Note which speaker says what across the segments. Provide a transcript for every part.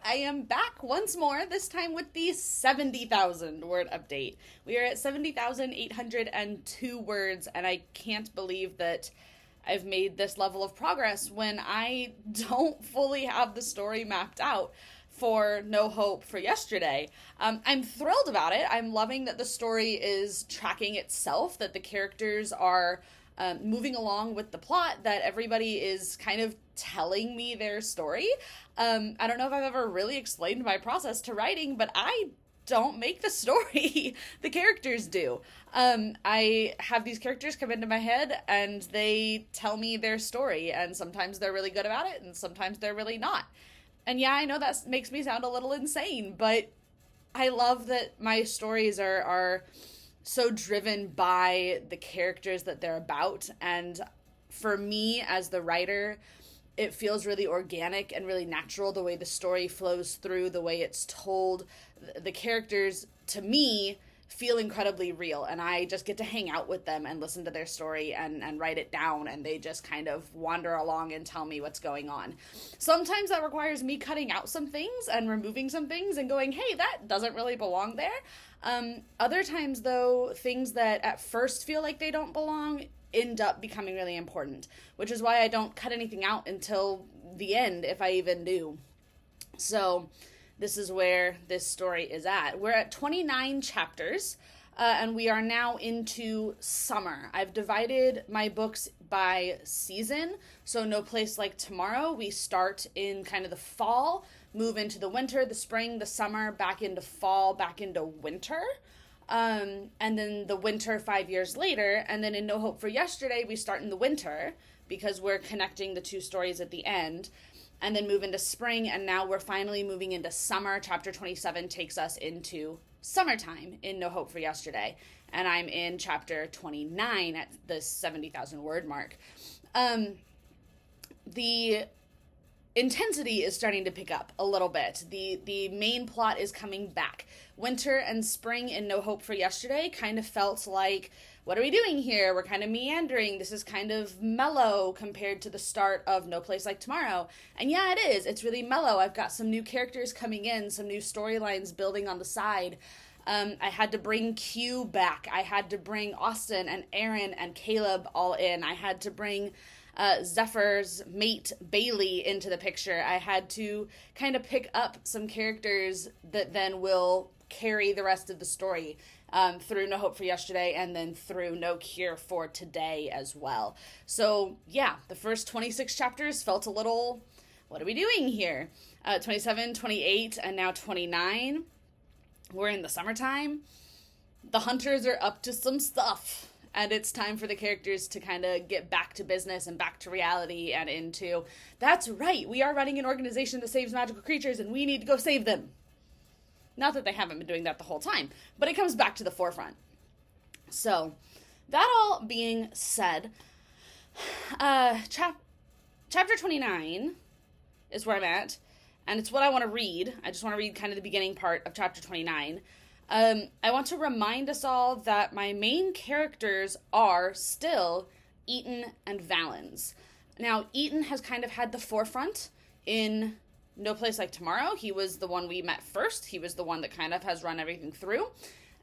Speaker 1: I am back once more, this time with the 70,000 word update. We are at 70,802 words, and I can't believe that I've made this level of progress when I don't fully have the story mapped out for No Hope for Yesterday. I'm thrilled about it. I'm loving that the story is tracking itself, that the characters are moving along with the plot, that everybody is kind of telling me their story. I don't know if I've ever really explained my process to writing, but I don't make the story. The characters do. I have these characters come into my head and they tell me their story, and sometimes they're really good about it and sometimes they're really not. And yeah, I know that makes me sound a little insane, but I love that my stories are so driven by the characters that they're about. And for me as the writer, it feels really organic and really natural, the way the story flows through, the way it's told. The characters, to me, feel incredibly real, and I just get to hang out with them and listen to their story and write it down, and they just kind of wander along and tell me what's going on. Sometimes that requires me cutting out some things and removing some things and going, hey, that doesn't really belong there. Other times, though, things that at first feel like they don't belong end up becoming really important, which is why I don't cut anything out until the end, if I even do. So this is where this story is at. We're at 29 chapters, and we are now into summer. I've divided my books by season, so No Place Like Tomorrow, we start in kind of the fall, move into the winter, the spring, the summer, back into fall, back into winter. And then the winter 5 years later, and then in No Hope for Yesterday, we start in the winter because we're connecting the two stories at the end, and then move into spring, and now we're finally moving into summer. Chapter 27 takes us into summertime in No Hope for Yesterday, and I'm in chapter 29 at the 70,000 word mark. The intensity is starting to pick up a little bit. The main plot is coming back. Winter and spring in No Hope for Yesterday kind of felt like, what are we doing here? We're kind of meandering. This is kind of mellow compared to the start of No Place Like Tomorrow. And yeah, it is. It's really mellow. I've got some new characters coming in, some new storylines building on the side. I had to bring Q back. I had to bring Austin and Aaron and Caleb all in. I had to bring Zephyr's mate Bailey into the picture. I had to kind of pick up some characters that then will carry the rest of the story through No Hope for Yesterday and then through No Cure for Today as well. So yeah, the first 26 chapters felt a little, what are we doing here? 27, 28, and now 29. We're in the summertime. The hunters are up to some stuff. And it's time for the characters to kind of get back to business and back to reality and into, that's right, we are running an organization that saves magical creatures and we need to go save them. Not that they haven't been doing that the whole time, but it comes back to the forefront. So, that all being said, chapter 29 is where I'm at, and it's what I want to read. I just want to read kind of the beginning part of chapter 29. I want to remind us all that my main characters are still Eyton and Valens. Now, Eyton has kind of had the forefront in No Place Like Tomorrow. He was the one we met first. He was the one that kind of has run everything through.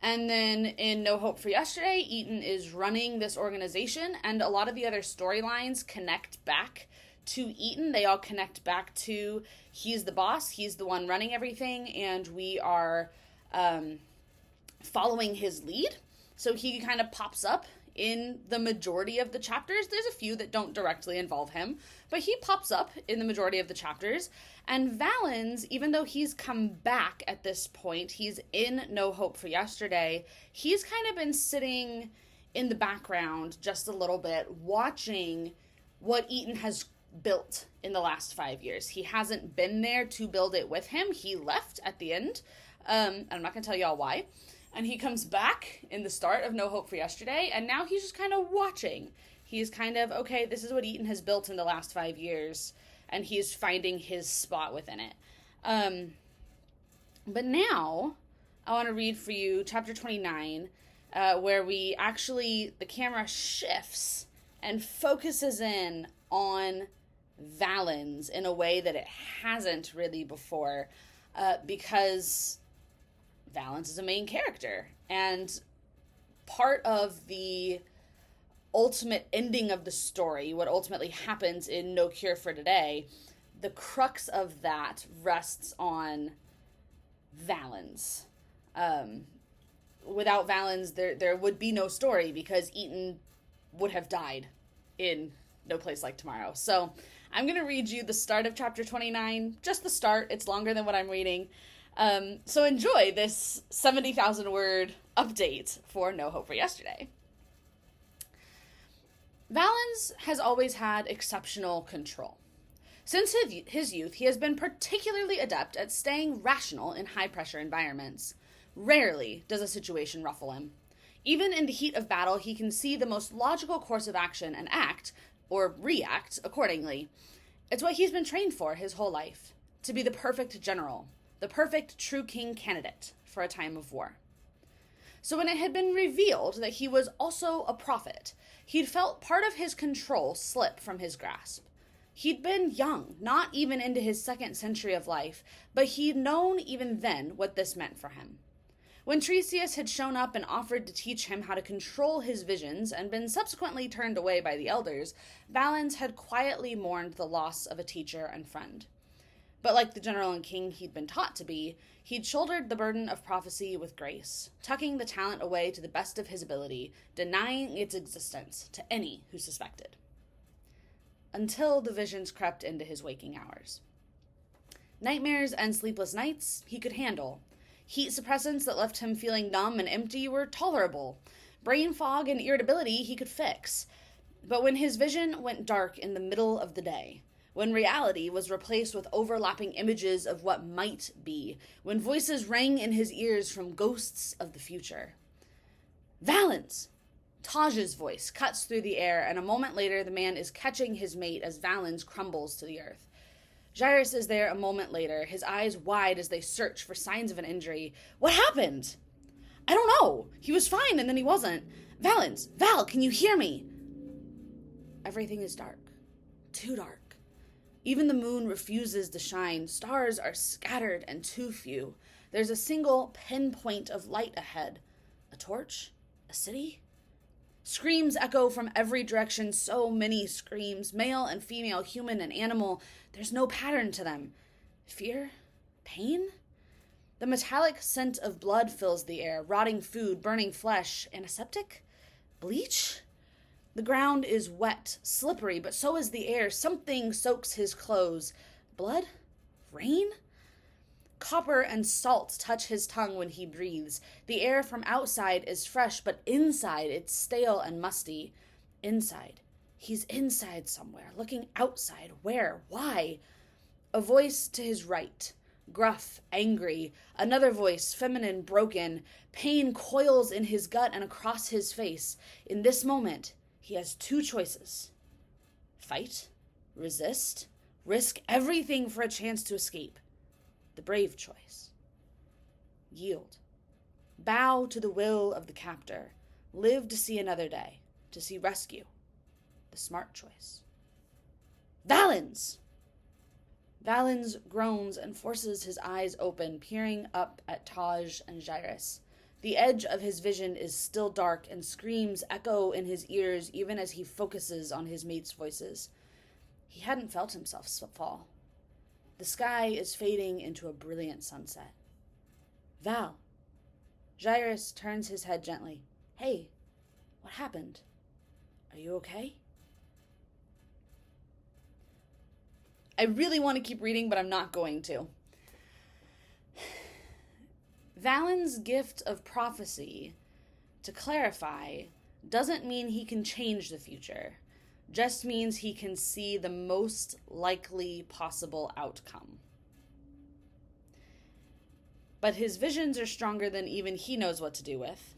Speaker 1: And then in No Hope for Yesterday, Eyton is running this organization, and a lot of the other storylines connect back to Eyton. They all connect back to, he's the boss, he's the one running everything, and we are following his lead. So he kind of pops up in the majority of the chapters. There's a few that don't directly involve him, but he pops up in the majority of the chapters. And Valens, even though he's come back at this point, he's in No Hope for Yesterday, he's kind of been sitting in the background just a little bit, watching what Eyton has built in the last 5 years. He hasn't been there to build it with him. He left at the end. I'm not going to tell y'all why. And he comes back in the start of No Hope for Yesterday, and now he's just kind of watching. He's kind of, okay, this is what Eyton has built in the last 5 years, and he's finding his spot within it. But now, I want to read for you chapter 29, where we actually, the camera shifts and focuses in on Valens in a way that it hasn't really before, because Valens is a main character. And part of the ultimate ending of the story, what ultimately happens in No Cure for Today, the crux of that rests on Valens. Without Valens, there would be no story, because Eyton would have died in No Place Like Tomorrow. So I'm going to read you the start of chapter 29, just the start. It's longer than what I'm reading. So enjoy this 70,000 word update for No Hope for Yesterday. Valens has always had exceptional control. Since his youth, he has been particularly adept at staying rational in high-pressure environments. Rarely does a situation ruffle him. Even in the heat of battle, he can see the most logical course of action and act, or react, accordingly. It's what he's been trained for his whole life, to be the perfect general, the perfect true king candidate for a time of war. So when it had been revealed that he was also a prophet, he'd felt part of his control slip from his grasp. He'd been young, not even into his second century of life, but he'd known even then what this meant for him. When Tiresias had shown up and offered to teach him how to control his visions and been subsequently turned away by the elders, Valens had quietly mourned the loss of a teacher and friend. But like the general and king he'd been taught to be, he'd shouldered the burden of prophecy with grace, tucking the talent away to the best of his ability, denying its existence to any who suspected. Until the visions crept into his waking hours. Nightmares and sleepless nights he could handle. Heat suppressants that left him feeling numb and empty were tolerable. Brain fog and irritability he could fix. But when his vision went dark in the middle of the day, when reality was replaced with overlapping images of what might be, when voices rang in his ears from ghosts of the future. Valens! Taj's voice cuts through the air, and a moment later the man is catching his mate as Valens crumbles to the earth. Jairus is there a moment later, his eyes wide as they search for signs of an injury. What happened? I don't know. He was fine, and then he wasn't. Valens! Val, can you hear me? Everything is dark. Too dark. Even the moon refuses to shine. Stars are scattered and too few. There's a single pinpoint of light ahead. A torch? A city? Screams echo from every direction, so many screams, male and female, human and animal. There's no pattern to them. Fear? Pain? The metallic scent of blood fills the air, rotting food, burning flesh. Antiseptic? Bleach? The ground is wet, slippery, but so is the air. Something soaks his clothes. Blood? Rain? Copper and salt touch his tongue when he breathes. The air from outside is fresh, but inside it's stale and musty. Inside. He's inside somewhere, looking outside. Where? Why? A voice to his right. Gruff, angry. Another voice, feminine, broken. Pain coils in his gut and across his face. In this moment, he has two choices. Fight, resist, risk everything for a chance to escape. The brave choice. Yield. Bow to the will of the captor. Live to see another day. To see rescue. The smart choice. Valens! Valens groans and forces his eyes open, peering up at Taj and Jairus. The edge of his vision is still dark, and screams echo in his ears even as he focuses on his mates' voices. He hadn't felt himself fall. The sky is fading into a brilliant sunset. Val. Jairus turns his head gently. Hey, what happened? Are you okay? I really want to keep reading, but I'm not going to. Valens' gift of prophecy, to clarify, doesn't mean he can change the future. Just means he can see the most likely possible outcome. But his visions are stronger than even he knows what to do with.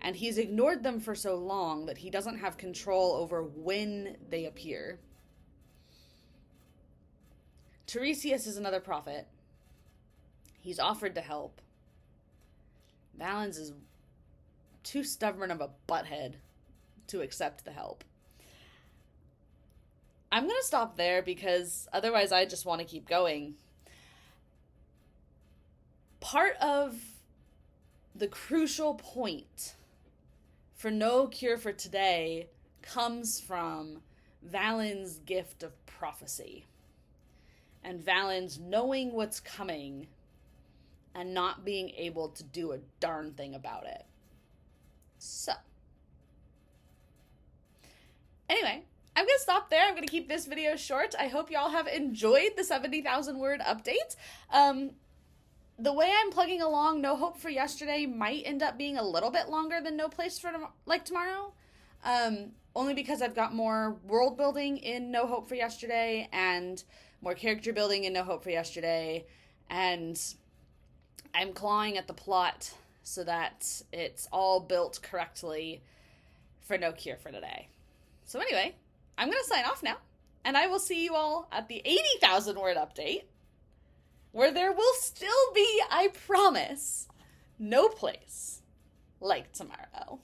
Speaker 1: And he's ignored them for so long that he doesn't have control over when they appear. Tiresias is another prophet. He's offered to help. Valens is too stubborn of a butthead to accept the help. I'm going to stop there because otherwise I just want to keep going. Part of the crucial point for No Cure for Today comes from Valens' gift of prophecy. And Valens knowing what's coming and not being able to do a darn thing about it. So, anyway, I'm going to stop there. I'm going to keep this video short. I hope y'all have enjoyed the 70,000 word update. The way I'm plugging along, No Hope for Yesterday might end up being a little bit longer than No Place for Tomorrow. Only because I've got more world building in No Hope for Yesterday and more character building in No Hope for Yesterday. And I'm clawing at the plot so that it's all built correctly for No Cure for Today. So anyway, I'm going to sign off now, and I will see you all at the 80,000 word update, where there will still be, I promise, no place like tomorrow.